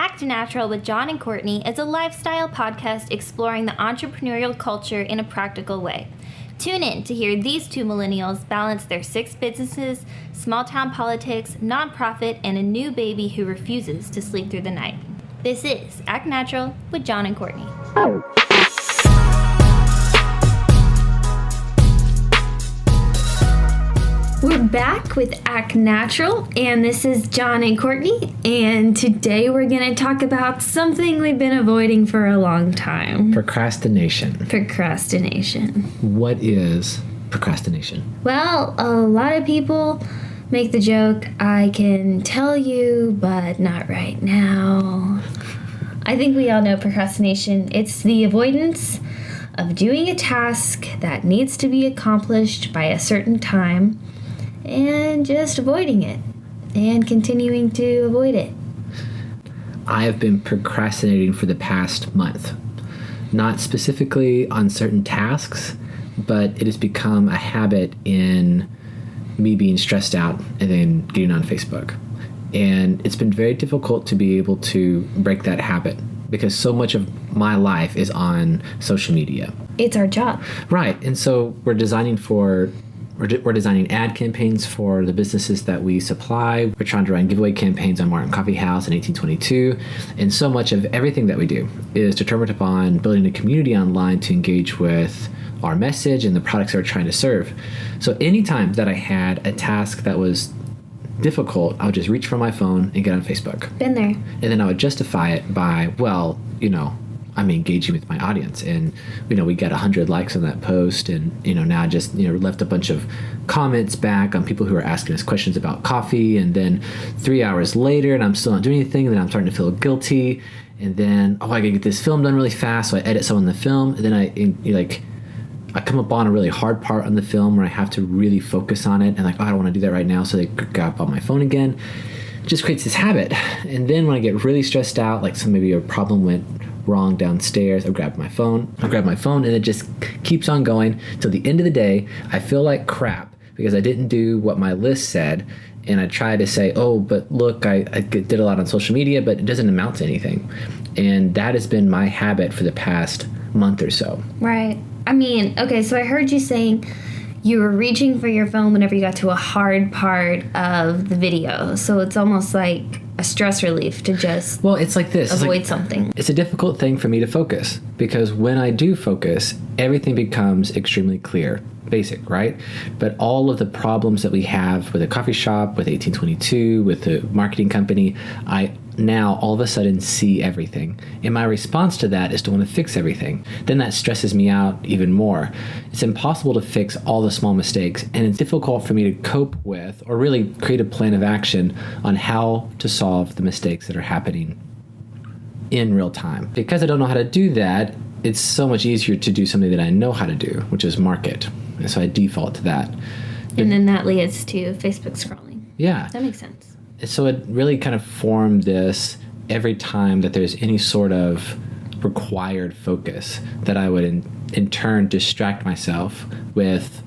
Act Natural with John and Courtney is a lifestyle podcast exploring the entrepreneurial culture in a practical way. Tune in to hear these two millennials balance their 6 businesses, small-town politics, nonprofit, and a new baby who refuses to sleep through the night. This is Act Natural with John and Courtney. We're back with Act Natural, and this is John and Courtney, and today we're going to talk about something we've been avoiding for a long time. Procrastination. What is procrastination? Well, a lot of people make the joke, I can tell you, but not right now. I think we all know procrastination. It's the avoidance of doing a task that needs to be accomplished by a certain time, and just avoiding it and continuing to avoid it. I have been procrastinating for the past month. Not specifically on certain tasks, but it has become a habit in me being stressed out and then getting on Facebook. And it's been very difficult to be able to break that habit because so much of my life is on social media. It's our job. Right. And so we're designing ad campaigns for the businesses that we supply. We're trying to run giveaway campaigns on Coffeehouse and 1822. And so much of everything that we do is determined upon building a community online to engage with our message and the products that we're trying to serve. So anytime that I had a task that was difficult, I would just reach for my phone and get on Facebook. Been there. And then I would justify it by, I'm engaging with my audience, and we got 100 likes on that post, and now I just left a bunch of comments back on people who are asking us questions about coffee, and then 3 hours later and I'm still not doing anything, and then I'm starting to feel guilty, and then I gotta get this film done really fast, so I edit some of the film, and then I come upon a really hard part on the film where I have to really focus on it, and I don't want to do that right now, so they grab on my phone again. It just creates this habit. And then when I get really stressed out, maybe a problem went wrong downstairs, I grab my phone, and it just keeps on going till the end of the day. I feel like crap because I didn't do what my list said, and I try to say, but look, I did a lot on social media, but it doesn't amount to anything. And that has been my habit for the past month or so. Right. So I heard you saying you were reaching for your phone whenever you got to a hard part of the video. So it's almost like a stress relief to just it's like this. Avoid something. It's a difficult thing for me to focus because when I do focus, everything becomes extremely clear, basic, right? But all of the problems that we have with a coffee shop, with 1822, with the marketing company, I now all of a sudden see everything. And my response to that is to want to fix everything. Then that stresses me out even more. It's impossible to fix all the small mistakes, and it's difficult for me to cope with or really create a plan of action on how to solve the mistakes that are happening in real time. Because I don't know how to do that, it's so much easier to do something that I know how to do, which is market. And so I default to that. And then that leads to Facebook scrolling. Yeah. That makes sense. So it really kind of formed this every time that there's any sort of required focus that I would in turn distract myself with,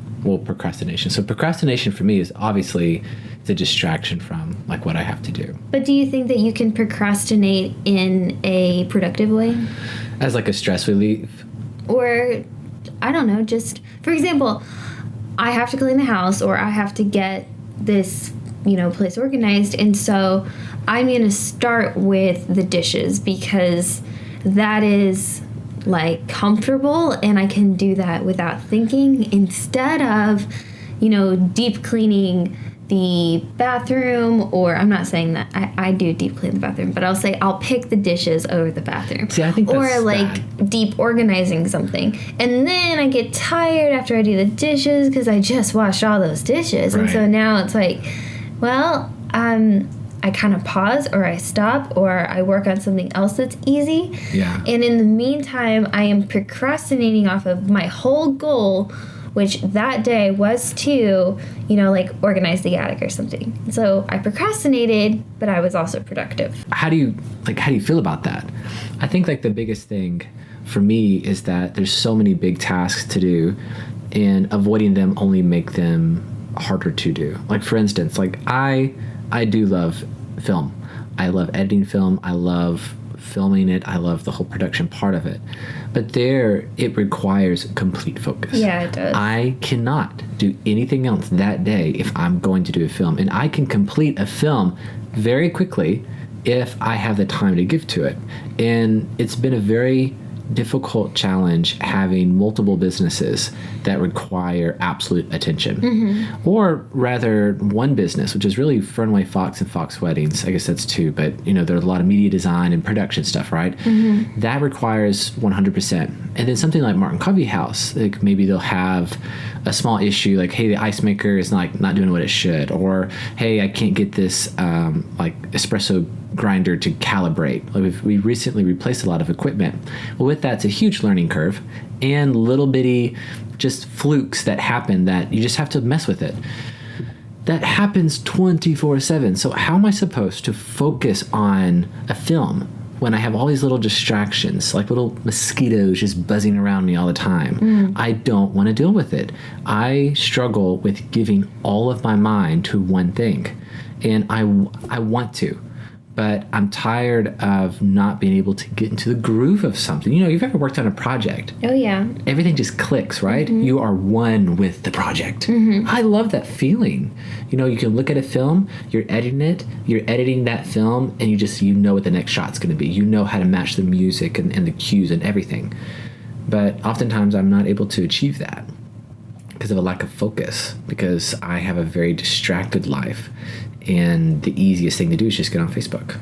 procrastination. So procrastination for me is obviously the distraction from what I have to do. But do you think that you can procrastinate in a productive way? As a stress relief? Or, I don't know, just, for example, I have to clean the house or I have to get this place organized, and so I'm gonna start with the dishes because that is comfortable and I can do that without thinking instead of deep cleaning the bathroom. Or I'm not saying that I do deep clean the bathroom, but I'll pick the dishes over the bathroom. See, I think that's bad. Deep organizing something, and then I get tired after I do the dishes because I just washed all those dishes. Right. And so now it's I kind of pause or I stop or I work on something else that's easy. Yeah. And in the meantime, I am procrastinating off of my whole goal, which that day was to, organize the attic or something. So I procrastinated, but I was also productive. How do you feel about that? I think the biggest thing for me is that there's so many big tasks to do, and avoiding them only make them harder to do. For instance, I do love film. I love editing film. I love filming it. I love the whole production part of it. But there, it requires complete focus. Yeah, it does. I cannot do anything else that day if I'm going to do a film. And I can complete a film very quickly if I have the time to give to it. And it's been a very difficult challenge having multiple businesses that require absolute attention, or rather one business, which is really Fernway Fox and Fox Weddings. I guess that's two, but there's a lot of media design and production stuff, right? That requires 100%. And then something like Martin Coffeehouse, like maybe they'll have a small issue, like, hey, the ice maker is not doing what it should, or hey, I can't get this like espresso grinder to calibrate. Like we recently replaced a lot of equipment. Well, with that, it's a huge learning curve and little bitty just flukes that happen that you just have to mess with it. That happens 24/7. So how am I supposed to focus on a film when I have all these little distractions, like little mosquitoes just buzzing around me all the time? I don't want to deal with it. I struggle with giving all of my mind to one thing, and I want to. But I'm tired of not being able to get into the groove of something. You've ever worked on a project. Oh, yeah. Everything just clicks, right? You are one with the project. I love that feeling. You can look at a film, you're editing it, you're editing that film, and you know what the next shot's going to be. You know how to match the music and the cues and everything. But oftentimes I'm not able to achieve that because of a lack of focus, because I have a very distracted life. And the easiest thing to do is just get on Facebook.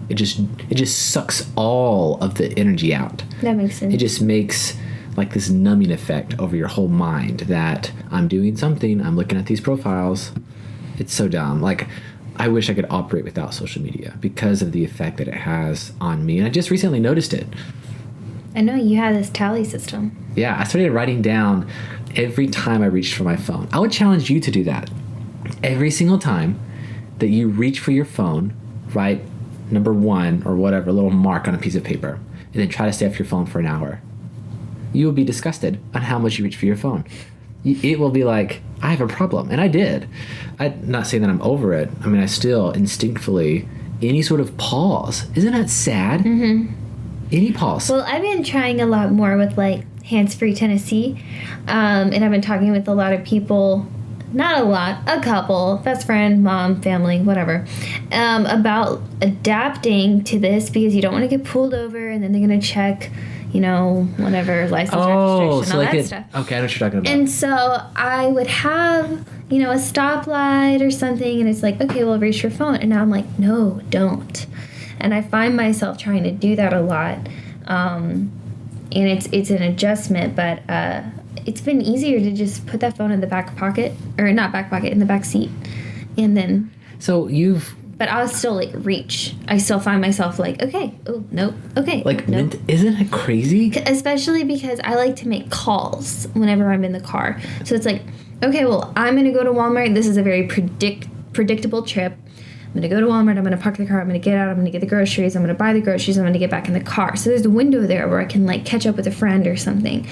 It just sucks all of the energy out. That makes sense. It just makes like this numbing effect over your whole mind that I'm doing something, I'm looking at these profiles. It's so dumb. Like, I wish I could operate without social media because of the effect that it has on me. And I just recently noticed it. I know you have this tally system. Yeah, I started writing down every time I reached for my phone. I would challenge you to do that. Every single time that you reach for your phone, write number 1 or whatever, a little mark on a piece of paper, and then try to stay off your phone for an hour. You will be disgusted on how much you reach for your phone. It will be like, I have a problem. And I did. I'm not saying that I'm over it. I mean, I still instinctively, any sort of pause. Isn't that sad? Any pause. Well, I've been trying a lot more with like Hands-Free Tennessee. And I've been talking with a lot of people, not a lot, a couple, best friend, mom, family, whatever, about adapting to this because you don't want to get pulled over and then they're going to check, whatever, license registration, all that stuff. Okay, I know what you're talking about. And so I would have, a stoplight or something, and it's like, okay, well, reach your phone. And now I'm like, no, don't. And I find myself trying to do that a lot. And it's an adjustment, but it's been easier to just put that phone in the back pocket, or not back pocket, in the back seat. And then... But I'll still, reach. I still find myself okay, oh, nope, okay, nope. Isn't it crazy? Especially because I like to make calls whenever I'm in the car. So it's like, okay, well, I'm going to go to Walmart. This is a very predictable trip. I'm going to go to Walmart. I'm going to park the car. I'm going to get out. I'm going to get the groceries. I'm going to buy the groceries. I'm going to get back in the car. So there's a window there where I can, catch up with a friend or something.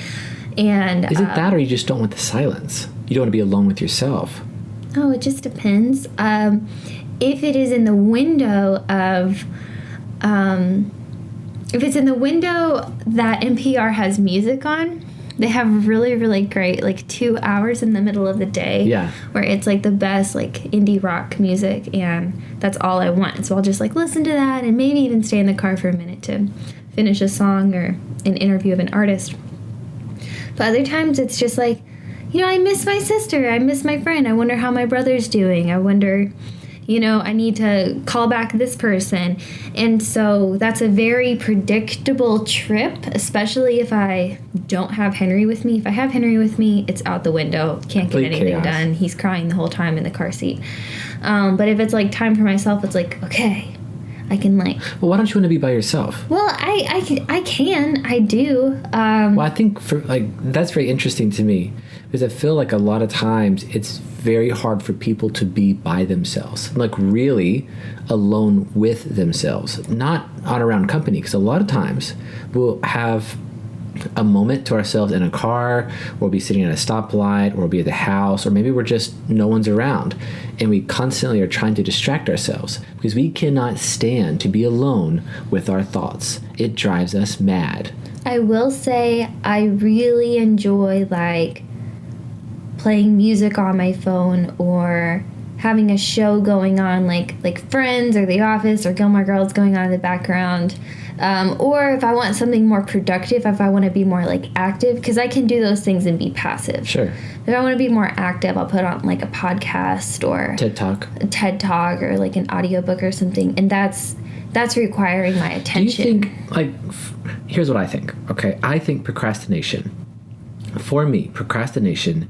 And is it that, or you just don't want the silence? You don't want to be alone with yourself? Oh, it just depends. If it is in the window of, if it's in the window that NPR has music on, they have really, really great, 2 hours in the middle of the day. Yeah. Where it's, the best, indie rock music, and that's all I want. So I'll just, listen to that and maybe even stay in the car for a minute to finish a song or an interview of an artist. But other times it's just I miss my sister. I miss my friend. I wonder how my brother's doing. I wonder... I need to call back this person. And so that's a very predictable trip, especially if I don't have Henry with me. If I have Henry with me, it's out the window. Can't get anything done. He's crying the whole time in the car seat. But if it's time for myself, it's okay. I can Well, why don't you want to be by yourself? Well, I do. Well, I think that's very interesting to me, because I feel like a lot of times it's very hard for people to be by themselves, really alone with themselves, not on around company, because a lot of times we'll have a moment to ourselves in a car, we'll be sitting at a stoplight, or we'll be at the house, or maybe we're just no one's around, and we constantly are trying to distract ourselves because we cannot stand to be alone with our thoughts. It drives us mad. I will say I really enjoy like playing music on my phone or having a show going on like Friends or The Office or Gilmore Girls going on in the background. Or if I want something more productive, if I want to be more like active, because I can do those things and be passive. Sure. If I want to be more active, I'll put on like a podcast or TED Talk. A TED Talk or like an audiobook or something, and that's requiring my attention. Do you think, like, here's what I think, okay? I think procrastination, for me, procrastination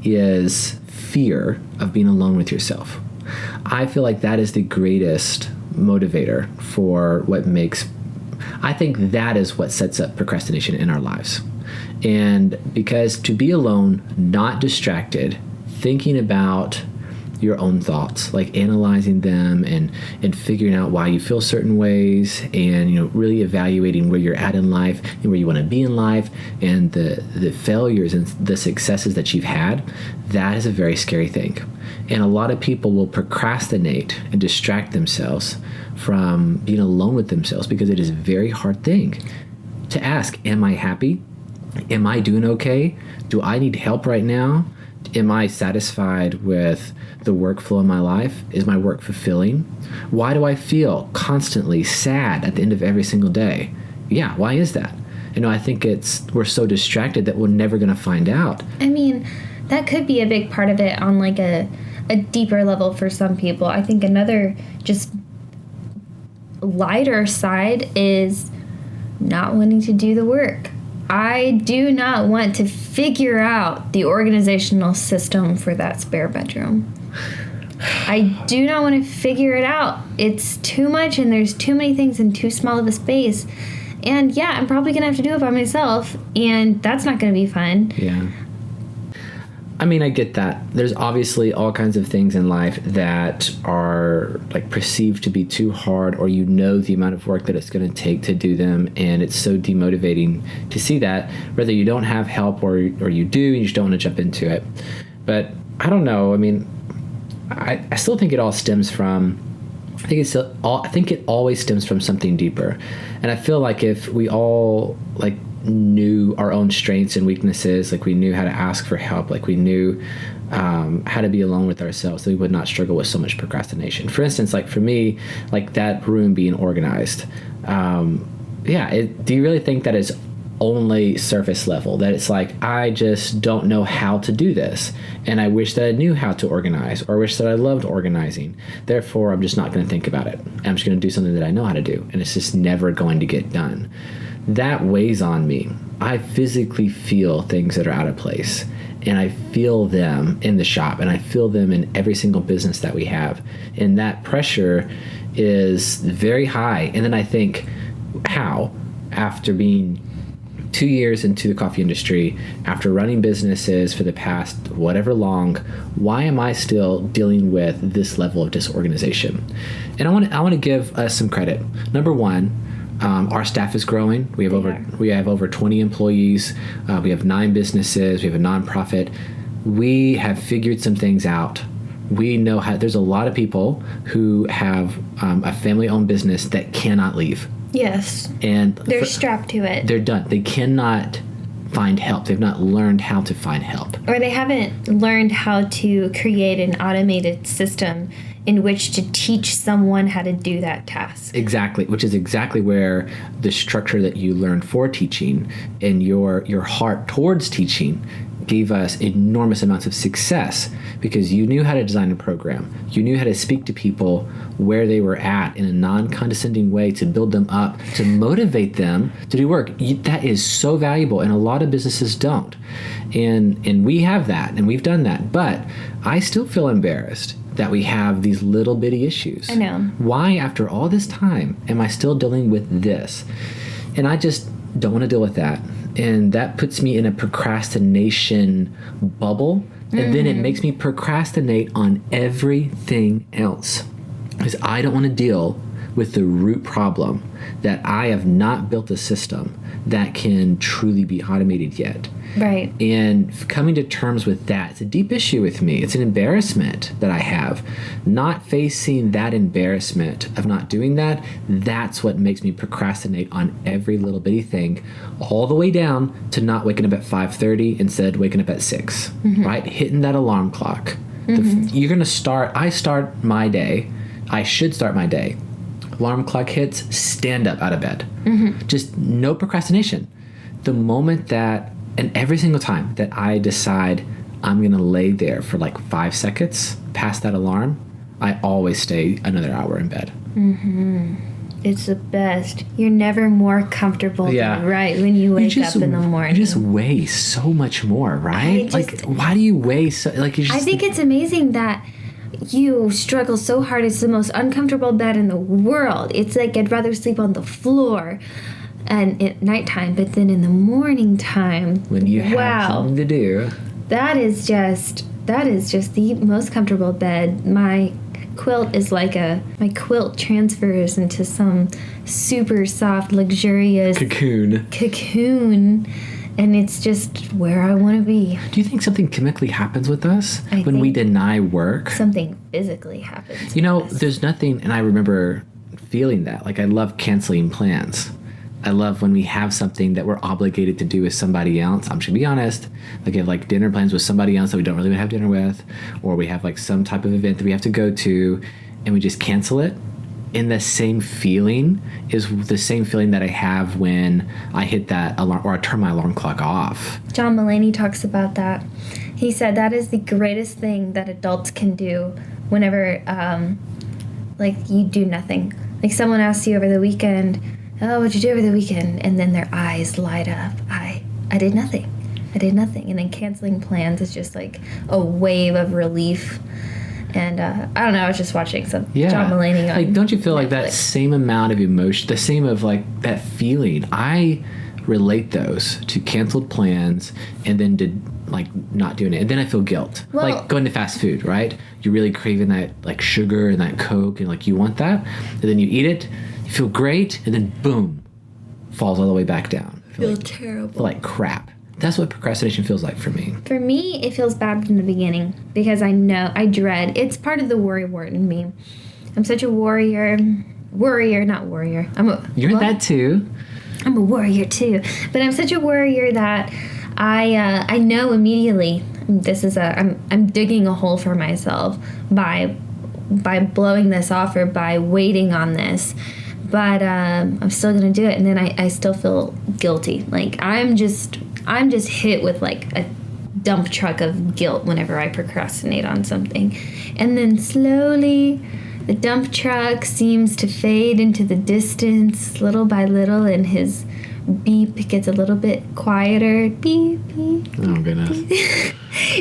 is fear of being alone with yourself. I feel like that is the greatest motivator for what makes, I think that is what sets up procrastination in our lives. And because to be alone, not distracted, thinking about your own thoughts, like analyzing them and figuring out why you feel certain ways, and really evaluating where you're at in life and where you want to be in life, and the failures and the successes that you've had, that is a very scary thing. And a lot of people will procrastinate and distract themselves from being alone with themselves because it is a very hard thing to ask, am I happy? Am I doing okay? Do I need help right now? Am I satisfied with the workflow in my life? Is my work fulfilling? Why do I feel constantly sad at the end of every single day? Yeah, why is that? I think we're so distracted that we're never going to find out. I mean, that could be a big part of it on like a deeper level for some people. I think another just lighter side is not wanting to do the work. I do not want to figure out the organizational system for that spare bedroom. I do not want to figure it out. It's too much and there's too many things in too small of a space. And yeah, I'm probably going to have to do it by myself, and that's not going to be fun. Yeah. I mean, I get that. There's obviously all kinds of things in life that are like perceived to be too hard, or the amount of work that it's going to take to do them, and it's so demotivating to see that, whether you don't have help or you do, and you just don't want to jump into it. But I don't know. I mean, I still think it all stems from, I think it always stems from something deeper. And I feel like if we all like knew our own strengths and weaknesses, like we knew how to ask for help, like we knew how to be alone with ourselves, so we would not struggle with so much procrastination. For instance, like for me, like that room being organized, do you really think that it's only surface level, that it's like, I just don't know how to do this, and I wish that I knew how to organize, or I wish that I loved organizing, therefore I'm just not going to think about it, I'm just going to do something that I know how to do, and it's just never going to get done? That weighs on me. I physically feel things that are out of place, and I feel them in the shop, and I feel them in every single business that we have, and that pressure is very high. And then I think, how, after being 2 years into the coffee industry, after running businesses for the past whatever long, why am I still dealing with this level of disorganization? And I want to give us some credit. Number one, our staff is growing. We have over 20 employees. We have 9 businesses. We have a nonprofit. We have figured some things out. We know how. There's a lot of people who have a family-owned business that cannot leave. Yes. And they're strapped to it. They're done. They cannot find help. They've not learned how to find help. Or they haven't learned how to create an automated system in which to teach someone how to do that task. Exactly, which is exactly where the structure that you learned for teaching and your heart towards teaching gave us enormous amounts of success, because you knew how to design a program. You knew how to speak to people where they were at in a non-condescending way, to build them up, to motivate them to do work. That is so valuable, and a lot of businesses don't. And we have that, and we've done that. But I still feel embarrassed that we have these little bitty issues. I know. Why, after all this time, am I still dealing with this? And I just don't want to deal with that. And that puts me in a procrastination bubble. And then it makes me procrastinate on everything else, because I don't want to deal with the root problem that I have not built a system that can truly be automated yet. Right. And coming to terms with that, it's a deep issue with me. It's an embarrassment that I have. Not facing that embarrassment of not doing that, that's what makes me procrastinate on every little bitty thing, all the way down to not waking up at 5:30 instead of waking up at 6, right? Hitting that alarm clock. You're going to start, I start my day, I should start my day. Alarm clock hits, stand up out of bed. Just no procrastination. The moment that, and every single time that I decide I'm going to lay there for like 5 seconds past that alarm, I always stay another hour in bed. It's the best. You're never more comfortable than right when you wake up in the morning. You just weigh so much more, right? Why do you weigh so, like, you just... I think it's amazing that you struggle so hard. It's the most uncomfortable bed in the world. It's like I'd rather sleep on the floor and at nighttime, but then in the morning time, when you have something to do, that is just the most comfortable bed. My quilt transfers into some super soft, luxurious cocoon, and it's just where I want to be. Do you think something chemically happens with us when we deny work? Something physically happens. There's nothing, and I remember feeling that. Like, I love canceling plans. I love when we have something that we're obligated to do with somebody else. I'm just gonna be honest. Like, we have like dinner plans with somebody else that we don't really want to have dinner with, or we have like some type of event that we have to go to, and we just cancel it. And the same feeling is the same feeling that I have when I hit that alarm or I turn my alarm clock off. John Mulaney talks about that. He said that is the greatest thing that adults can do whenever, like, you do nothing. Like, someone asks you over the weekend, "Oh, what'd you do over the weekend?" And then their eyes light up. I did nothing. And then canceling plans is just like a wave of relief. And I don't know, I was just watching some John Mulaney on like, don't you feel Netflix. like that same amount of emotion, the same of like that feeling? I relate those to canceled plans and then to like not doing it. And then I feel guilt. Well, like going to fast food, right? You're really craving that like sugar and that Coke and like you want that. And then you eat it, you feel great, and then boom, falls all the way back down. Feel terrible. Feel like crap. That's what procrastination feels like for me. For me, it feels bad from the beginning because I dread. It's part of the worry wart in me. I'm such a worrier, not warrior. You're that too. I'm a warrior too, but I'm such a worrier that I know immediately I'm digging a hole for myself by blowing this off or by waiting on this. But I'm still gonna do it, and then I still feel guilty. Like I'm just hit with like a dump truck of guilt whenever I procrastinate on something, and then slowly the dump truck seems to fade into the distance little by little, and his beep gets a little bit quieter. Beep, beep. Oh, goodness. Beep.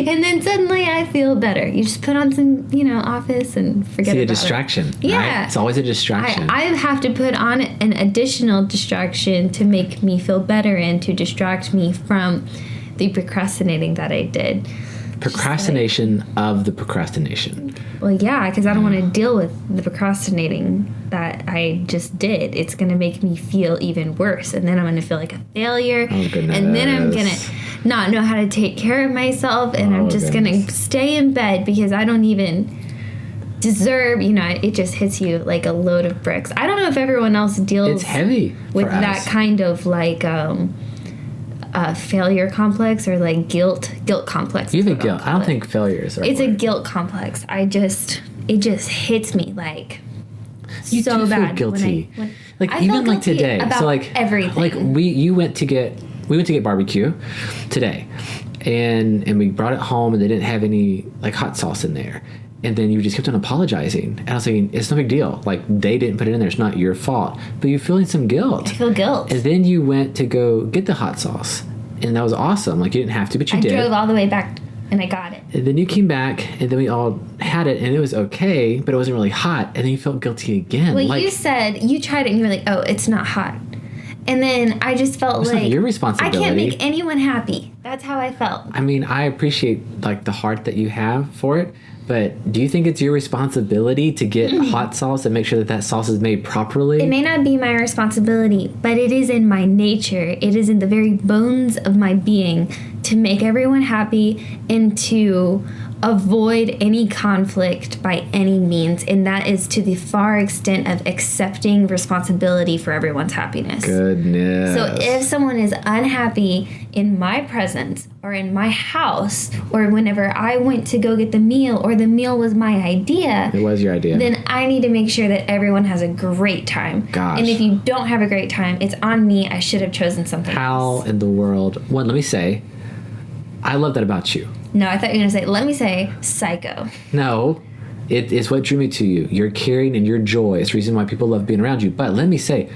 And then suddenly I feel better. You just put on some, Office and forget about it. See, a distraction. Yeah. Right? It's always a distraction. I have to put on an additional distraction to make me feel better and to distract me from the procrastinating that I did. Procrastination of the procrastination. Well, yeah, because I don't want to deal with the procrastinating that I just did. It's going to make me feel even worse. And then I'm going to feel like a failure. Oh, goodness. And then I'm going to not know how to take care of myself. And I'm just going to stay in bed because I don't even deserve, it just hits you like a load of bricks. I don't know if everyone else deals it's heavy with that kind of like failure complex or like guilt complex. You have a guilt. I don't think failure is right. It's a guilt complex. It just hits me like you so do bad. Feel guilty. When like I even felt like today. about So like everything. Like we went to get barbecue today, and we brought it home, and they didn't have any like hot sauce in there. And then you just kept on apologizing. And I was saying, it's no big deal. Like, they didn't put it in there. It's not your fault. But you're feeling some guilt. I feel guilt. And then you went to go get the hot sauce. And that was awesome. Like, you didn't have to, but you did. I drove all the way back, and I got it. And then you came back, and then we all had it, and it was okay, but it wasn't really hot. And then you felt guilty again. Well, like, you said, you tried it, and you were like, oh, it's not hot. And then I just felt it's like... not your responsibility. I can't make anyone happy. That's how I felt. I mean, I appreciate, like, the heart that you have for it. But do you think it's your responsibility to get hot sauce and make sure that sauce is made properly? It may not be my responsibility, but it is in my nature. It is in the very bones of my being to make everyone happy and to avoid any conflict by any means. And that is to the far extent of accepting responsibility for everyone's happiness. Goodness. So if someone is unhappy in my presence or in my house, or whenever I went to go get the meal, or the meal was my idea, it was your idea, then I need to make sure that everyone has a great time. Gosh. And if you don't have a great time, it's on me. I should have chosen something else. How in the world? Well, let me say, I love that about you. No, I thought you were going to say, let me say, psycho. No, it's what drew me to you. Your caring and your joy. It's the reason why people love being around you. But let me say,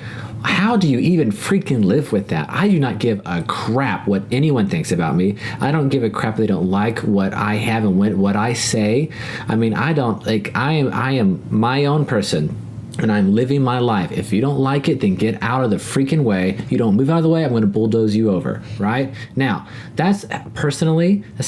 how do you even freaking live with that? I do not give a crap what anyone thinks about me. I don't give a crap if they don't like what I have and what I say. I mean, I don't, like, I am my own person. And I'm living my life. If you don't like it, then get out of the freaking way. You don't move out of the way, I'm going to bulldoze you over, right? Now, that's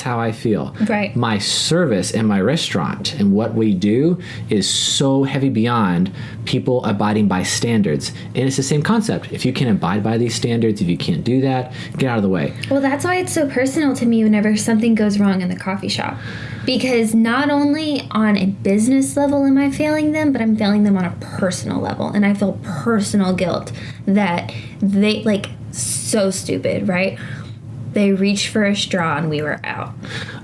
how I feel. Right. My service in my restaurant and what we do is so heavy beyond people abiding by standards. And it's the same concept. If you can abide by these standards, if you can't do that, get out of the way. Well, that's why it's so personal to me whenever something goes wrong in the coffee shop. Because not only on a business level am I failing them, but I'm failing them on a personal level. And I feel personal guilt that they, like, so stupid, right? They reached for a straw and we were out.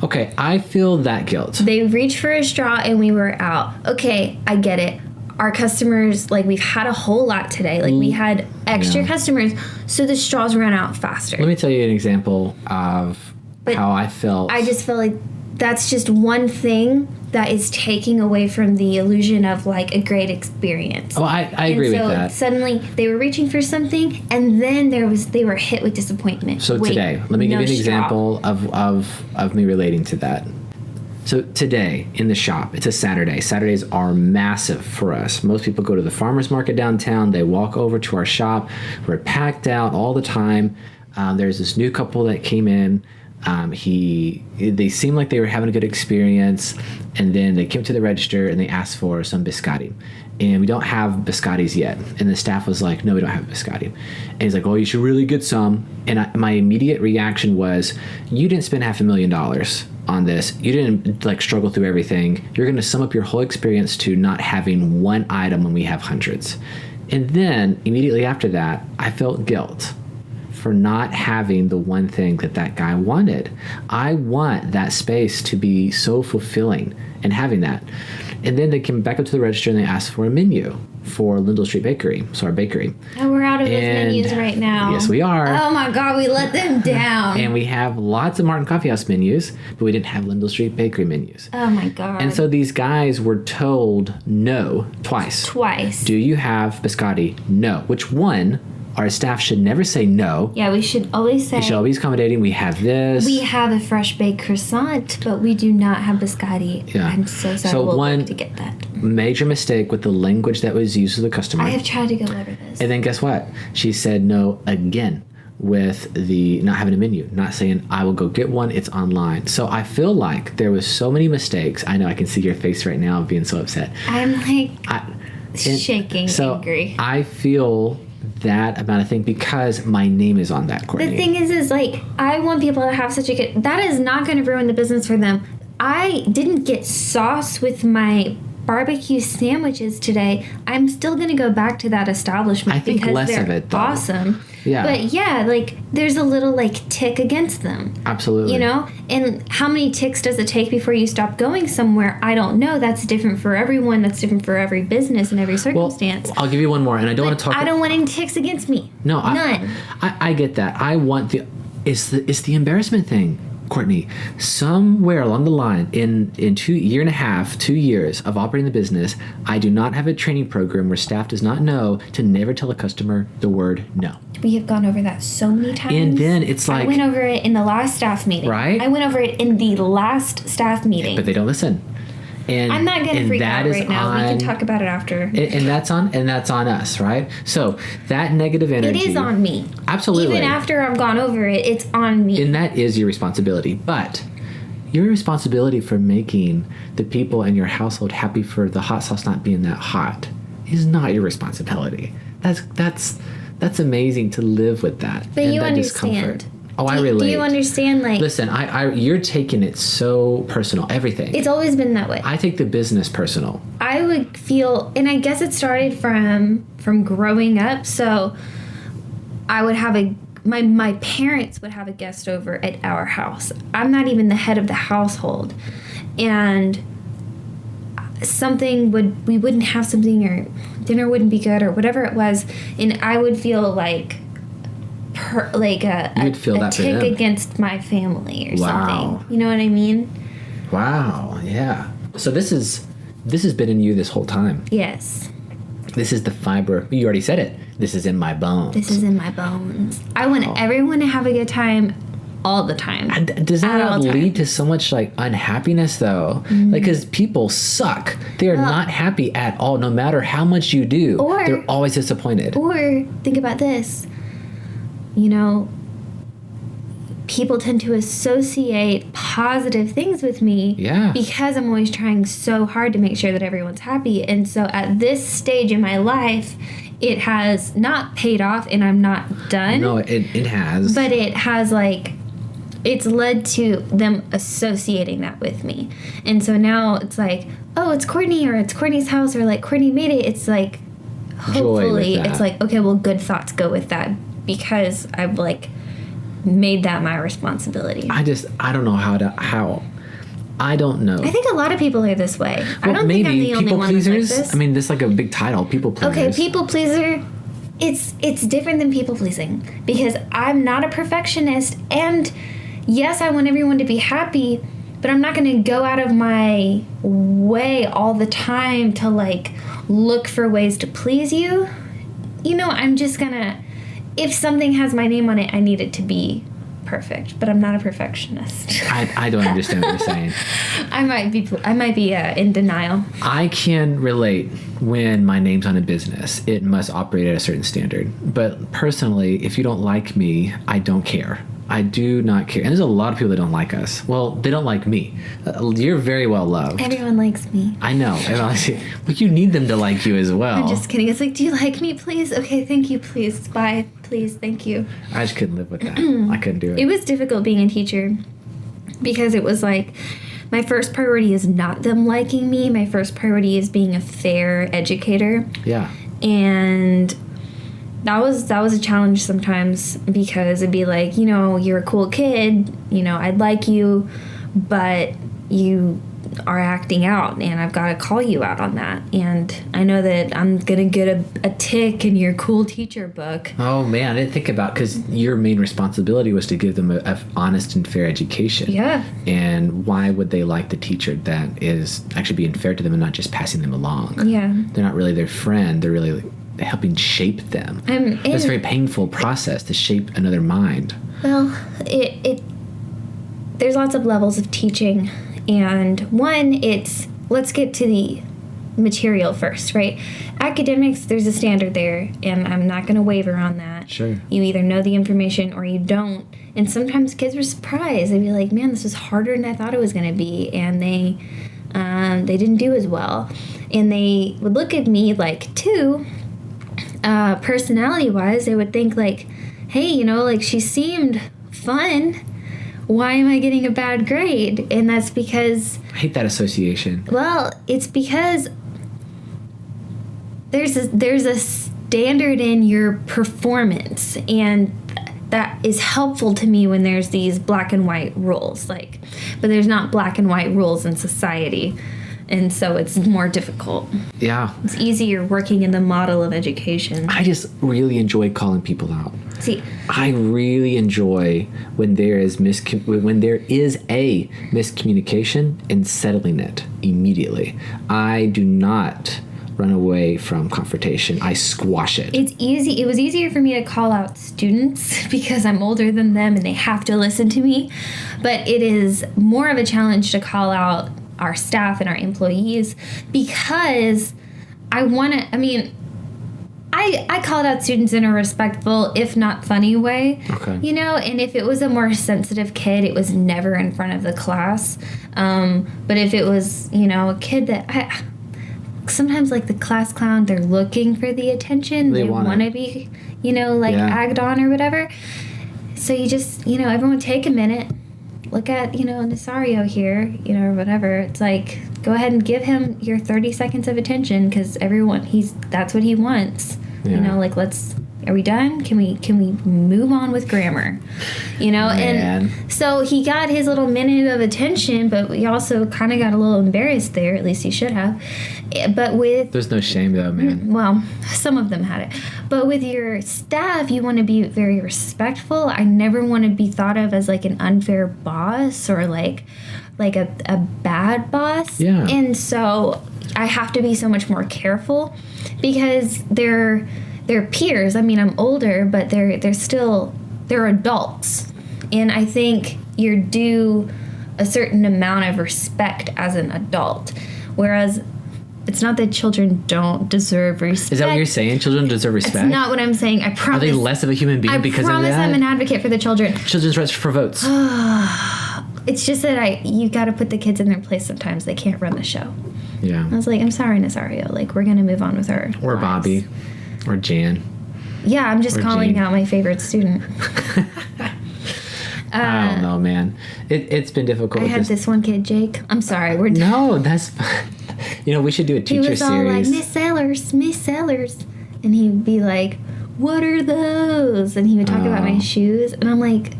Okay, I feel that guilt. They reached for a straw and we were out. Okay, I get it. Our customers, like, we've had a whole lot today. Like, we had extra customers, so the straws ran out faster. Let me tell you an example of how I felt. I just feel like that's just one thing that is taking away from the illusion of, like, a great experience. Oh, I agree with that. Suddenly they were reaching for something, and then they were hit with disappointment. So today, let me give you an example of me relating to that. So today in the shop, it's a Saturday. Saturdays are massive for us. Most people go to the farmer's market downtown. They walk over to our shop. We're packed out all the time. There's this new couple that came in. They seemed like they were having a good experience, and then they came to the register and they asked for some biscotti, and we don't have biscottis yet. And the staff was like, "No, we don't have biscotti." And he's like, "Oh, you should really get some." And my immediate reaction was, "You didn't spend $500,000 on this. You didn't, like, struggle through everything. You're going to sum up your whole experience to not having one item when we have hundreds." And then immediately after that, I felt guilt for not having the one thing that guy wanted. I want that space to be so fulfilling and having that. And then they came back up to the register and they asked for a menu for Lindell Street Bakery, so our bakery. And we're out of those menus right now. Yes, we are. Oh my God, we let them down. And we have lots of Martin Coffeehouse menus, but we didn't have Lindell Street Bakery menus. Oh my God. And so these guys were told no twice. Twice. Do you have biscotti? No. Which one? Our staff should never say no. Yeah, we should always say. We should always be accommodating. We have this. We have a fresh baked croissant, but we do not have biscotti. Yeah. I'm so sorry. So we'll one look to get that. Major mistake with the language that was used to the customer. I have tried to go over this. And then guess what? She said no again with the not having a menu, not saying I will go get one. It's online. So I feel like there was so many mistakes. I know I can see your face right now being so upset. I'm like shaking, angry. I feel that amount of thing because my name is on that, Courtney. The thing is like, I want people to have such a good... That is not going to ruin the business for them. I didn't get sauce with my barbecue sandwiches today. I'm still going to go back to that establishment I think because less they're of it, though. Awesome. Yeah. But yeah, like, there's a little, like, tick against them. Absolutely. You know? And how many ticks does it take before you stop going somewhere? I don't know. That's different for everyone. That's different for every business and every circumstance. Well, I'll give you one more, and I don't want to talk... I don't want any ticks against me. No. None. I get that. I want the... It's the embarrassment thing, Courtney. Somewhere along the line, in 2 years of operating the business, I do not have a training program where staff does not know to never tell a customer the word no. We have gone over that so many times. And then it's like... I went over it in the last staff meeting. Right? I went over it in the last staff meeting. But they don't listen. And I'm not going to freak out right now. We can talk about it after. And that's on us, right? So that negative energy... It is on me. Absolutely. Even after I've gone over it, it's on me. And that is your responsibility. But your responsibility for making the people in your household happy for the hot sauce not being that hot is not your responsibility. That's amazing to live with that. But and you that understand. Discomfort. Oh, I relate. Do you understand? Like, listen, you're taking it so personal. Everything. It's always been that way. I take the business personal. I would feel, and I guess it started from growing up. So I would have my parents would have a guest over at our house. I'm not even the head of the household, and we wouldn't have something, or dinner wouldn't be good, or whatever it was, and I would feel like a tick against my family or something. You know what I mean? Wow. Yeah. So this has been in you this whole time. Yes. This is the fiber. You already said it. This is in my bones. This is in my bones. I want everyone to have a good time all the time. And does that not lead to so much like unhappiness though? Mm-hmm. Like, because people suck. They are not happy at all, no matter how much you do. Or they're always disappointed. Or think about this. You know, people tend to associate positive things with me because I'm always trying so hard to make sure that everyone's happy. And so at this stage in my life, it has not paid off, and I'm not done. No, it has. But it has, like, it's led to them associating that with me. And so now it's like, oh, it's Courtney, or it's Courtney's house, or like Courtney made it. It's like, hopefully, it's like, okay, well, good thoughts go with that, because I've like made that my responsibility. I don't know how. I don't know. I think a lot of people are this way. Well, I don't think I'm the only one who's like this. I mean, this is like a big title, people pleasers. Okay, people pleaser. It's different than people pleasing, because I'm not a perfectionist, and yes, I want everyone to be happy, but I'm not going to go out of my way all the time to like look for ways to please you. You know, I'm just going to, if something has my name on it, I need it to be perfect, but I'm not a perfectionist. I don't understand what you're saying. I might be in denial. I can relate when my name's on a business. It must operate at a certain standard. But personally, if you don't like me, I don't care. I do not care. And there's a lot of people that don't like us. Well, they don't like me. You're very well loved. Everyone likes me. I know. But you need them to like you as well. I'm just kidding. It's like, do you like me, please? Okay, thank you, please. Bye. Please, thank you. I just couldn't live with that. I couldn't do it. It was difficult being a teacher, because it was like, my first priority is not them liking me. My first priority is being a fair educator. Yeah. And that was a challenge sometimes, because it'd be like, you know, you're a cool kid, you know, I'd like you, but you are acting out, and I've got to call you out on that. And I know that I'm going to get a tick in your cool teacher book. Oh, man, I didn't think about, because your main responsibility was to give them a honest and fair education. Yeah. And why would they like the teacher that is actually being fair to them and not just passing them along? Yeah. They're not really their friend. They're really helping shape them. It's a very painful process to shape another mind. Well, there's lots of levels of teaching. And one, let's get to the material first, right? Academics, there's a standard there, and I'm not going to waver on that. Sure. You either know the information or you don't. And sometimes kids were surprised. They'd be like, man, this was harder than I thought it was going to be. And they didn't do as well. And they would look at me like, too, personality-wise, they would think like, hey, you know, like, she seemed fun. Why am I getting a bad grade? And that's because... I hate that association. Well, it's because there's a standard in your performance, and that is helpful to me when there's these black and white rules. But there's not black and white rules in society, and so it's more difficult. Yeah. It's easier working in the model of education. I just really enjoy calling people out. See, I really enjoy when there is a miscommunication and settling it immediately. I do not run away from confrontation. I squash it. It's easy. It was easier for me to call out students because I'm older than them and they have to listen to me. But it is more of a challenge to call out our staff and our employees, because I I called out students in a respectful, if not funny way. Okay. You know, and if it was a more sensitive kid, it was never in front of the class. But if it was, you know, a kid that sometimes like the class clown, they're looking for the attention. They want to be, you know, like agged on or whatever. So you just, you know, everyone take a minute. Look at, you know, Nasario here, you know, or whatever. It's like, go ahead and give him your 30 seconds of attention because that's what he wants. Yeah. You know, like, are we done? Can we move on with grammar? You know, Man. And so he got his little minute of attention, but we also kind of got a little embarrassed there. At least he should have. But there's no shame though, man. Well, some of them had it. But with your staff, you want to be very respectful. I never want to be thought of as like an unfair boss or like a bad boss. Yeah. And so I have to be so much more careful because they're peers. I mean, I'm older, but they're adults. And I think you're due a certain amount of respect as an adult. Whereas it's not that children don't deserve respect. Is that what you're saying? Children deserve respect? It's not what I'm saying. I promise. Are they less of a human being because of that? I promise I'm an advocate for the children. Children's rights for votes. It's just that you got to put the kids in their place sometimes. They can't run the show. Yeah. I was like, I'm sorry, Nazario. Like, we're going to move on with our Or lives. Bobby. Or Jan. Yeah, I'm just calling Jean. out my favorite student. I don't know, man. It's been difficult. I had this one kid, Jake. I'm sorry. No, that's... You know, we should do a teacher series. He was all like, Miss Sellers. And he'd be like, what are those? And he would talk about my shoes. And I'm like,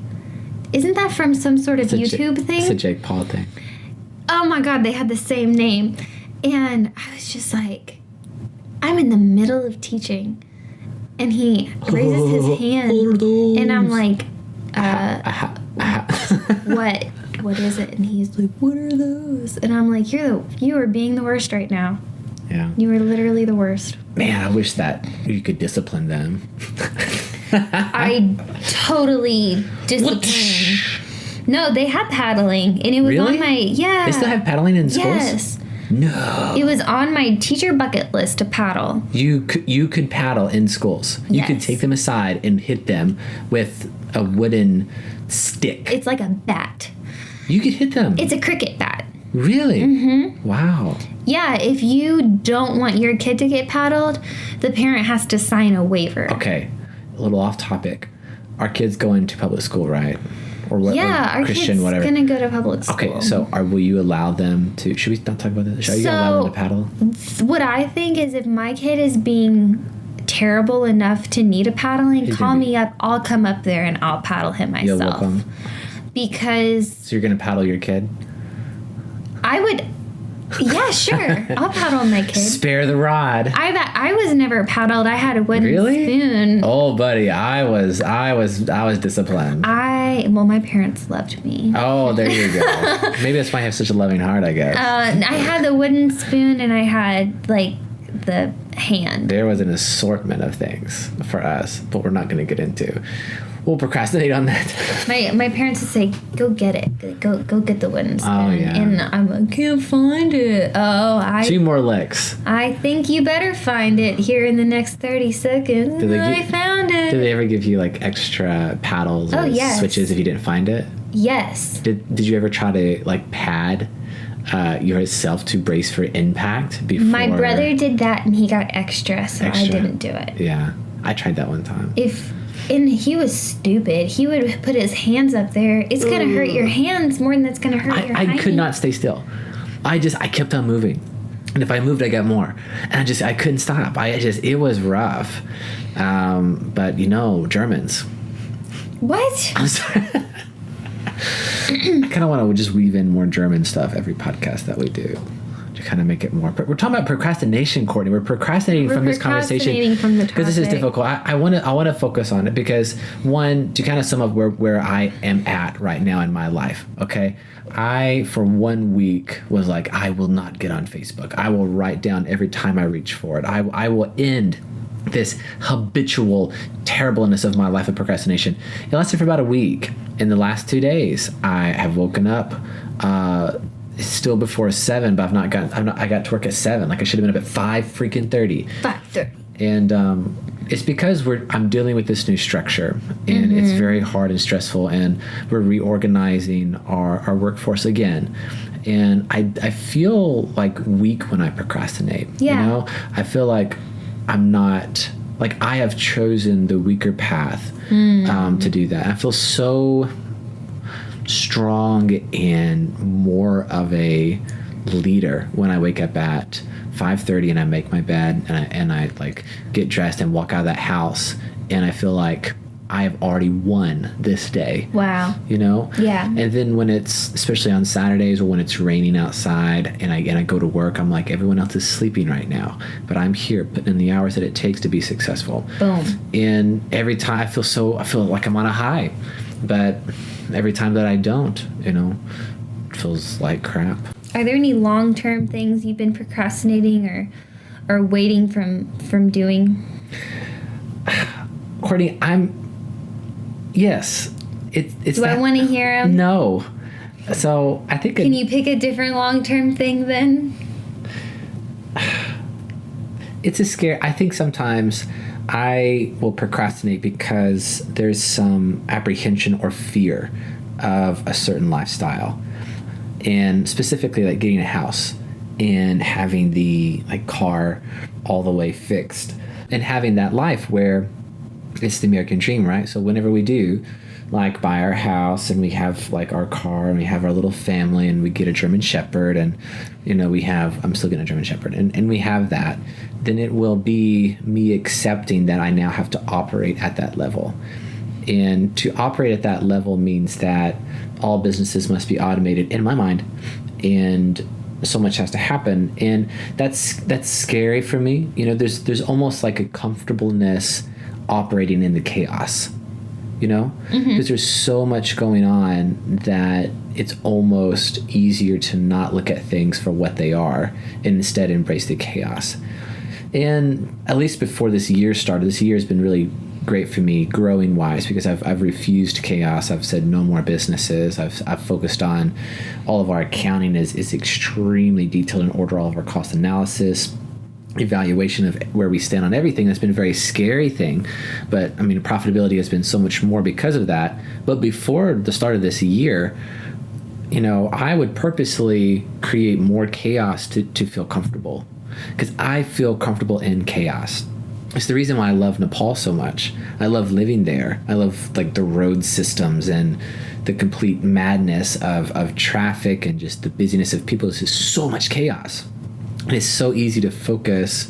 isn't that from some sort of YouTube thing? It's a Jake Paul thing. Oh my God, they had the same name. And I was just like, I'm in the middle of teaching. And he raises his hand. And I'm like, what is it? And he's like, what are those? And I'm like, you are being the worst right now. Yeah. You are literally the worst. Man, I wish that you could discipline them. I totally disciplined. No, they had paddling, and it was Really? on my They still have paddling in schools? Yes. No. It was on my teacher bucket list to paddle. You could paddle in schools. You could Yes. take them aside and hit them with a wooden stick. It's like a bat. You could hit them. It's a cricket bat. Really? Mm-hmm. Wow. Yeah, if you don't want your kid to get paddled, the parent has to sign a waiver. Okay, a little off topic. Our kids going to public school, right? Or what? Yeah, or our Christian, kid's whatever. gonna go to public school. Okay, so will you allow them to? Should we not talk about this? Are you gonna allow them to paddle? What I think is, if my kid is being terrible enough to need a paddling, call me up. I'll come up there and I'll paddle him myself. You'll welcome. Because So you're gonna paddle your kid? I would. Yeah, sure. I'll paddle my kid. Spare the rod. I was never paddled. I had a wooden spoon. Oh, buddy, I was disciplined. Well, my parents loved me. Oh, there you go. Maybe that's why I have such a loving heart, I guess. I had the wooden spoon and I had like the hand. There was an assortment of things for us, but we're not going to get into. We'll procrastinate on that. My parents would say, "Go get it. Go get the wooden spoon." Oh, yeah. And I'm like, "Can't find it." Oh, 2 more licks. I think you better find it here in the next 30 seconds. I found it. Did they ever give you like extra paddles or switches if you didn't find it? Yes. Did you ever try to like pad yourself to brace for impact before? My brother did that and he got extra, so I didn't do it. Yeah, I tried that one time. And he was stupid. He would put his hands up there. It's going to hurt your hands more than it's going to hurt your I could not stay still. I kept on moving. And if I moved, I got more. And I couldn't stop. It was rough. But, you know, Germans. What? I'm sorry. I kind of want to just weave in more German stuff every podcast that we do. To kind of make it more. We're talking about procrastination, Courtney. We're procrastinating from this conversation because this is difficult. I want to focus on it because, one, to kind of sum up where I am at right now in my life. Okay, I for 1 week was like, I will not get on Facebook. I will write down every time I reach for it. I will end this habitual terribleness of my life of procrastination. It lasted for about a week. In the last 2 days, I have woken up. It's still before 7, but I got to work at 7. Like I should have been up at 5:30. 5:30. And It's because I'm dealing with this new structure, and it's very hard and stressful, and we're reorganizing our workforce again. And I feel like weak when I procrastinate. Yeah. You know, I feel like I'm not, like I have chosen the weaker path to do that. I feel so strong and more of a leader when I wake up at 5:30 and I make my bed and I like get dressed and walk out of that house, and I feel like I have already won this day. Wow. You know? Yeah. And then when it's, especially on Saturdays or when it's raining outside and I go to work, I'm like, everyone else is sleeping right now, but I'm here putting in the hours that it takes to be successful. Boom. And every time I feel like I'm on a high, but every time that I don't, you know, it feels like crap. Are there any long-term things you've been procrastinating or waiting from doing? Courtney, yes. It's Do I want to hear them? No. So I think... Can you pick a different long-term thing then? It's a scare. I think sometimes I will procrastinate because there's some apprehension or fear of a certain lifestyle. And specifically like getting a house and having the like car all the way fixed and having that life where it's the American dream, right? So whenever we do like buy our house and we have like our car and we have our little family and we get a German Shepherd and, you know, I'm still getting a German Shepherd and we have that, then it will be me accepting that I now have to operate at that level. And to operate at that level means that all businesses must be automated in my mind, and so much has to happen, and that's scary for me. You know, there's almost like a comfortableness operating in the chaos, you know, because there's so much going on that it's almost easier to not look at things for what they are and instead embrace the chaos. And at least before this year started, this year has been really great for me growing wise because I've refused chaos. I've said no more businesses. I've focused on all of our accounting is extremely detailed and order all of our cost analysis, evaluation of where we stand on everything. That's been a very scary thing, but I mean profitability has been so much more because of that. But before the start of this year, you know, I would purposely create more chaos to feel comfortable because I feel comfortable in chaos. It's the reason why I love Nepal so much. I love living there. I love like the road systems and the complete madness of traffic and just the busyness of people. It's just so much chaos. And it's so easy to focus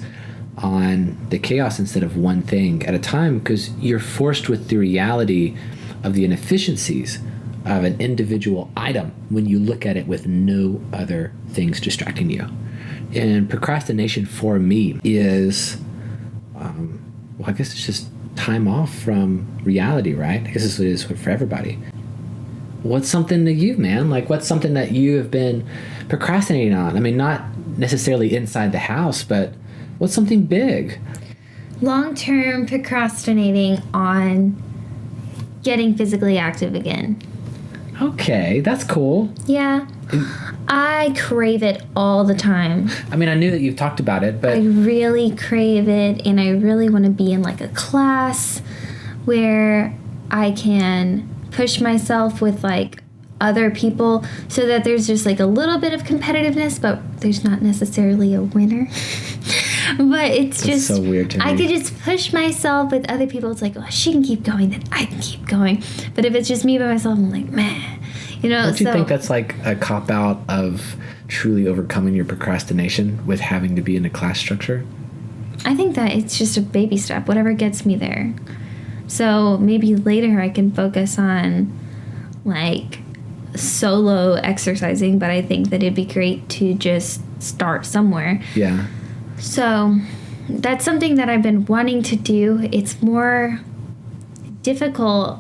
on the chaos instead of one thing at a time because you're forced with the reality of the inefficiencies of an individual item when you look at it with no other things distracting you. And procrastination for me is... well, I guess it's just time off from reality, right? I guess this is what it is for everybody. What's something to you, man? Like, what's something that you have been procrastinating on? I mean, not necessarily inside the house, but what's something big? Long-term procrastinating on getting physically active again. Okay, that's cool. Yeah. I crave it all the time. I mean, I knew that you've talked about it, but... I really crave it, and I really want to be in, like, a class where I can push myself with, like, other people so that there's just, like, a little bit of competitiveness, but there's not necessarily a winner. But it's just... so weird to me. I could just push myself with other people. It's like, oh, she can keep going, then I can keep going. But if it's just me by myself, I'm like, man... You know, don't you think that's like a cop-out of truly overcoming your procrastination with having to be in a class structure? I think that it's just a baby step, whatever gets me there. So maybe later I can focus on, like, solo exercising, but I think that it'd be great to just start somewhere. Yeah. So that's something that I've been wanting to do. It's more difficult.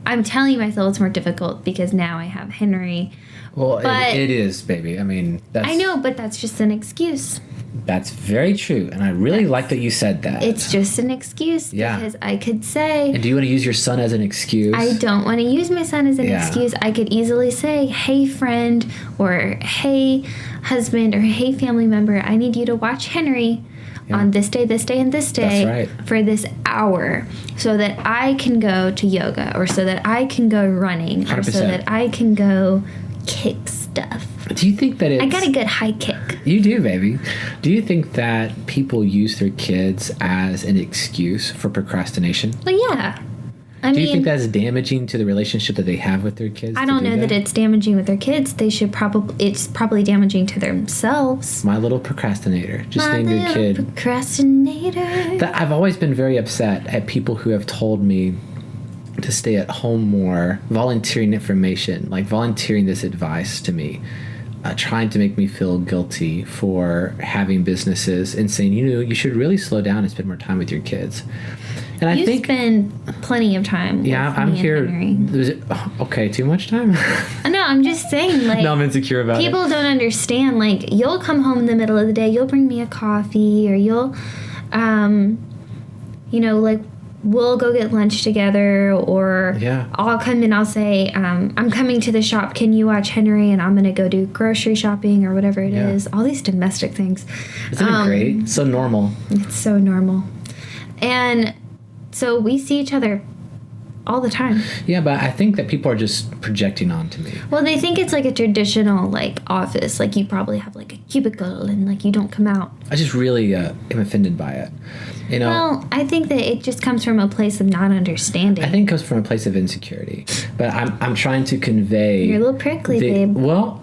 I'm telling myself it's more difficult because now I have Henry. Well, it is, baby. I mean, that's... I know, but that's just an excuse. That's very true, and I really like that you said that. It's just an excuse because I could say... And do you want to use your son as an excuse? I don't want to use my son as an excuse. I could easily say, hey, friend, or hey, husband, or hey, family member, I need you to watch Henry on this day, and this day That's right. for this hour so that I can go to yoga or so that I can go running or 100%. so that I can go kick stuff. Do you think that it's... I got a good high kick. You do, baby. Do you think that people use their kids as an excuse for procrastination? Well, yeah. Do you think that's damaging to the relationship that they have with their kids? I don't know that it's damaging with their kids. It's probably damaging to themselves. My little procrastinator. Just name your kid. Procrastinator. I've always been very upset at people who have told me to stay at home more, volunteering information, like volunteering this advice to me, trying to make me feel guilty for having businesses and saying, you should really slow down and spend more time with your kids. And I think spend plenty of time. Yeah, with I'm me here. And Henry. Okay, too much time? No, I'm just saying, like, No, I'm insecure about it. people don't understand. Like, you'll come home in the middle of the day, you'll bring me a coffee, or you'll, like, we'll go get lunch together, or Yeah. I'll come and I'll say, I'm coming to the shop. Can you watch Henry? And I'm going to go do grocery shopping or whatever it is. All these domestic things. Isn't it great? So normal. It's so normal. And so we see each other all the time. Yeah, but I think that people are just projecting onto me. Well, they think it's like a traditional, like, office. Like, you probably have, like, a cubicle and, like, you don't come out. I just really am offended by it. Well, I think that it just comes from a place of not understanding. I think it comes from a place of insecurity. But I'm trying to convey... You're a little prickly, babe. Well,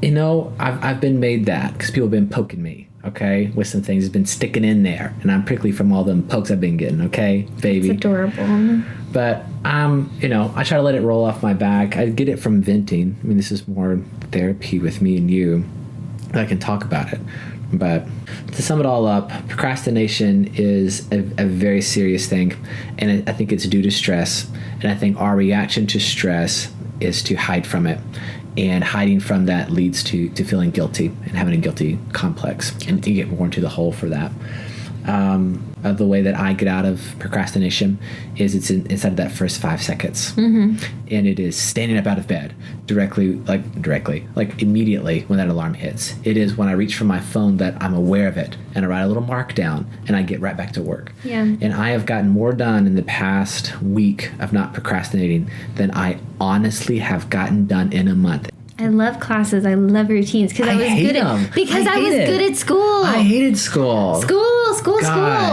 I've been made that because people have been poking me, okay, with some things. It's been sticking in there. And I'm prickly from all them pokes I've been getting, okay, baby? It's adorable. But, I try to let it roll off my back. I get it from venting. I mean, this is more therapy with me and you. I can talk about it. But to sum it all up, procrastination is a very serious thing. And I think it's due to stress. And I think our reaction to stress is to hide from it. And hiding from that leads to feeling guilty and having a guilty complex. And you get more into the hole for that. The way that I get out of procrastination is it's inside of that first 5 seconds. Mm-hmm. And it is standing up out of bed directly, like immediately when that alarm hits. It is when I reach for my phone that I'm aware of it and I write a little mark down and I get right back to work. Yeah. And I have gotten more done in the past week of not procrastinating than I honestly have gotten done in a month. I love classes. I love routines because I was good at good at school. I hated school. School.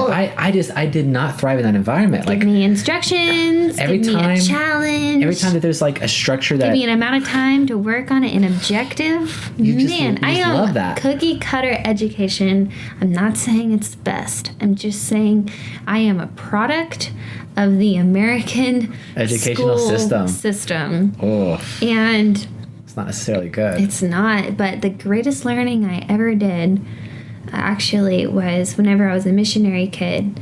I did not thrive in that environment. Give me instructions. Every give time, me a challenge. Every time that there's like a structure that give me an amount of time to work on it, an objective. You just love that. Cookie cutter education. I'm not saying it's the best. I'm just saying I am a product of the American educational system. Oh. And not necessarily good. It's not, but the greatest learning I ever did actually was whenever I was a missionary kid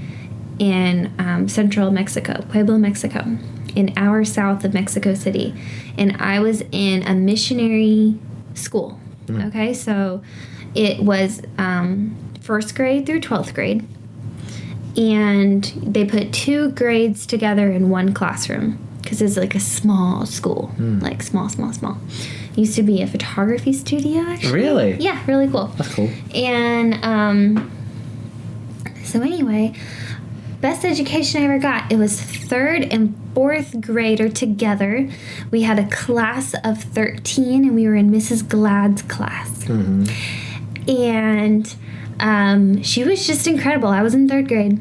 in central Mexico, Puebla, Mexico, an hour south of Mexico City. And I was in a missionary school. Mm. Okay, so it was first grade through 12th grade. And they put 2 grades together in one classroom because it's like a small school, like small. Used to be a photography studio, actually. Really? Yeah, really cool. That's cool. And so anyway, best education I ever got. It was 3rd and 4th grader together. We had a class of 13, and we were in Mrs. Glad's class. Mm-hmm. And she was just incredible. I was in 3rd grade,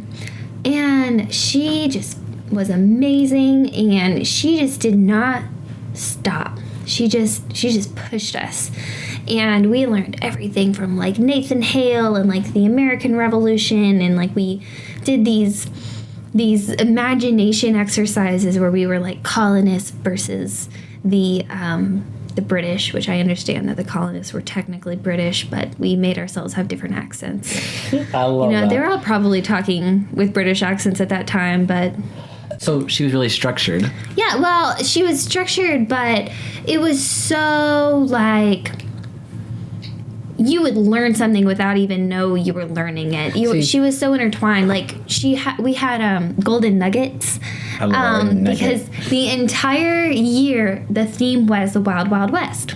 and she just was amazing, and she just did not stop. She just pushed us, and we learned everything from like Nathan Hale and like the American Revolution, and like we did these imagination exercises where we were like colonists versus the British, which I understand that the colonists were technically British, but we made ourselves have different accents. I love that. They were all probably talking with British accents at that time, but. So she was really structured. Yeah, well, she was structured, but it was so, like, you would learn something without even know you were learning it. She was so intertwined. Like, we had golden nuggets. I love nugget. Because the entire year, the theme was the Wild Wild West.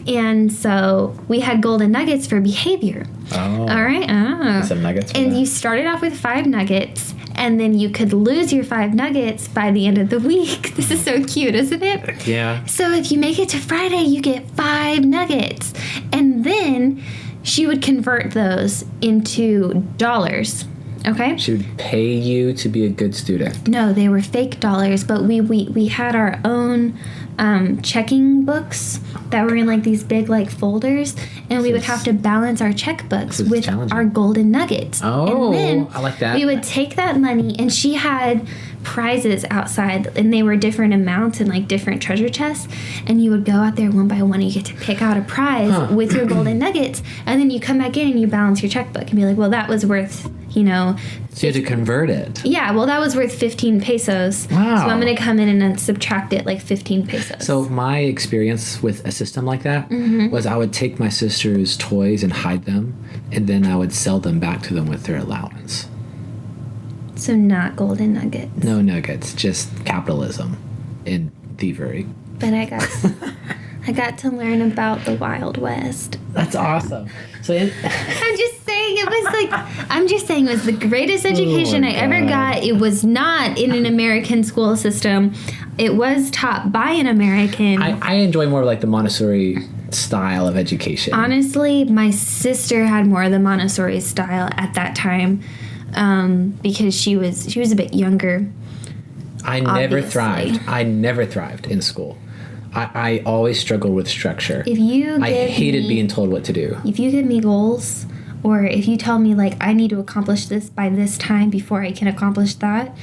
And so we had golden nuggets for behavior. Oh. All right. Some nuggets. And you started off with 5 nuggets, and then you could lose your 5 nuggets by the end of the week. This is so cute, isn't it? Yeah. So if you make it to Friday, you get 5 nuggets. And then she would convert those into dollars. Okay? She would pay you to be a good student. No, they were fake dollars, but we had our own checking books that were in like these big like folders, and we would have to balance our checkbooks with our golden nuggets. Oh, and then I like that. We would take that money, and she had prizes outside, and they were different amounts and like different treasure chests, and you would go out there one by one, and you get to pick out a prize with your golden nuggets, and then you come back in and you balance your checkbook and be like, well, that was worth, so you had to convert it. Yeah, well, that was worth 15 pesos. Wow. So I'm going to come in and subtract it like 15 pesos. So my experience with a system like that was I would take my sister's toys and hide them, and then I would sell them back to them with their allowance. So not golden nuggets. No nuggets, just capitalism and thievery. But I got to learn about the Wild West. That's awesome. So I'm just saying it was the greatest education I ever got. It was not in an American school system. It was taught by an American. I enjoy more like the Montessori style of education. Honestly, my sister had more of the Montessori style at that time, because she was a bit younger. I never thrived in school. I always struggled with structure. I hated being told what to do. If you give me goals, or if you tell me like I need to accomplish this by this time before I can accomplish that,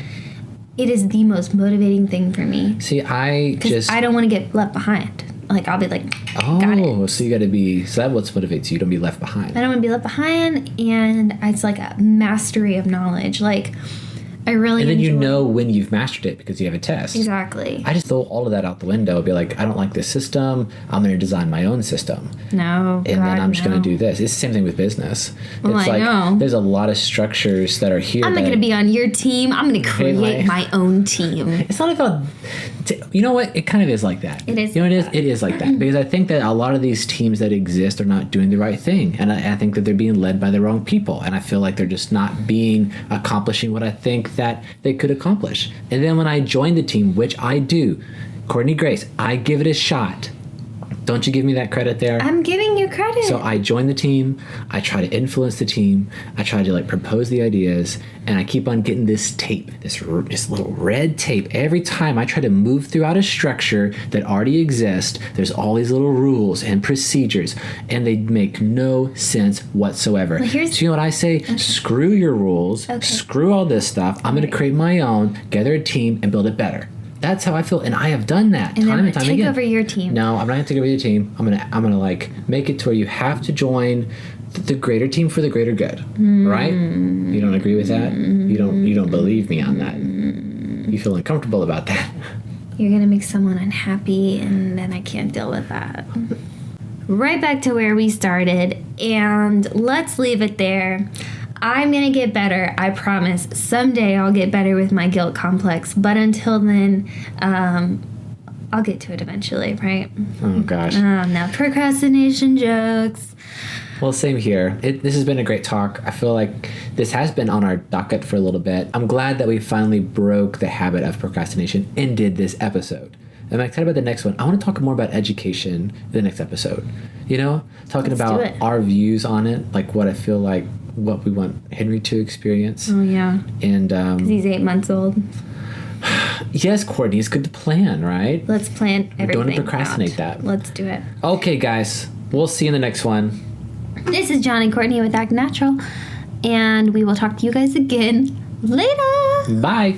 it is the most motivating thing for me. See, I don't want to get left behind. Like I'll be like, got it. So you got to be. So that's what motivates you. Don't be left behind. I don't want to be left behind, and it's like a mastery of knowledge. Like I really. And then you know when you've mastered it because you have a test. Exactly. I just throw all of that out the window and be like, I don't like this system. I'm going to design my own system. No. And then I'm just going to do this. It's the same thing with business. Well, it's I know. There's a lot of structures that are here. I'm not going to be on your team. I'm going to create my own team. It's not about. You know what? It kind of is like that. It is. You know, it is like that because I think that a lot of these teams that exist are not doing the right thing, and I think that they're being led by the wrong people, and I feel like they're just not accomplishing what I think that they could accomplish. And then when I join the team, which I do, Courtney Grace, I give it a shot. Don't you give me that credit there? I'm giving you credit. So I join the team. I try to influence the team. I try to like propose the ideas, and I keep on getting this tape, this little red tape. Every time I try to move throughout a structure that already exists, there's all these little rules and procedures, and they make no sense whatsoever. So you know what I say? Okay. Screw your rules. Okay. Screw all this stuff. I'm going to create my own, gather a team, and build it better. That's how I feel, and I have done that time and time again. Take over your team. No, I'm not gonna take over your team. I'm gonna like make it to where you have to join the greater team for the greater good, right? You don't agree with that? You don't believe me on that. You feel uncomfortable about that. You're gonna make someone unhappy, and then I can't deal with that. Right back to where we started, and let's leave it there. I'm going to get better, I promise. Someday I'll get better with my guilt complex, but until then, I'll get to it eventually, right? Oh, gosh. Now procrastination jokes. Well, same here. This has been a great talk. I feel like this has been on our docket for a little bit. I'm glad that we finally broke the habit of procrastination and did this episode. I'm excited about the next one. I want to talk more about education in the next episode. Talking about our views on it, like what I feel like, what we want Henry to experience. Oh, yeah. And because he's 8 months old. Yes, Courtney, it's good to plan, right? Let's plan everything. Don't procrastinate that. Let's do it. Okay, guys. We'll see you in the next one. This is John and Courtney with Act Natural, and we will talk to you guys again later. Bye.